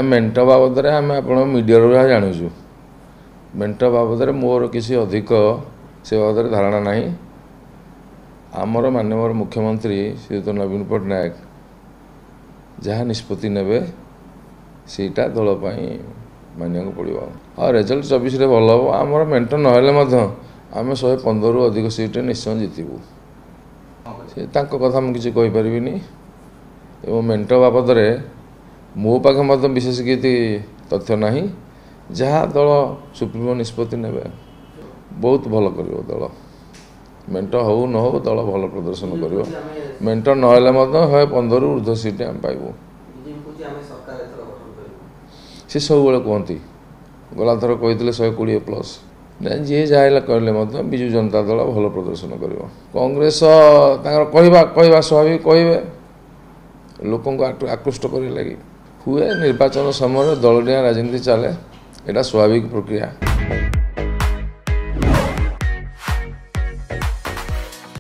मेंट बाबद आम आप मीडिया जानूँ मेंट बाबद मोर किसी अधिक से बाबद धारणा ना आमर माननीय मुख्यमंत्री श्रीयुत नवीन पट्टनायक जहाँ निष्पत्ति नेबे सीटा दल मानिया पड़ो और रिजल्ट 24 भल हम आमर मेंट ना आम 115 रु अधिक सीट निश्चय जीतबू से कथा मुझे कहीपरि एवं मेंट बाबद मो पाखे विशेष किसी तथ्य ना जहाँ दल सुप्रीमो निष्पत्ति ने बहुत भल कर दल मेंट हो न हो दल भल प्रदर्शन कर मेंट ना 115 रु ऊर्ध्व सीट आम पाइबू सी सब कहती गला थर कही 120+ जी जहाँ कहले विजु जनता दल भल प्रदर्शन कर कांग्रेस कहवा स्वाभाविक कहे लोक आकृष्ट कर लगे हुए निर्वाचन समय दलडिया राजनीति चले यहाँ स्वाभाविक प्रक्रिया।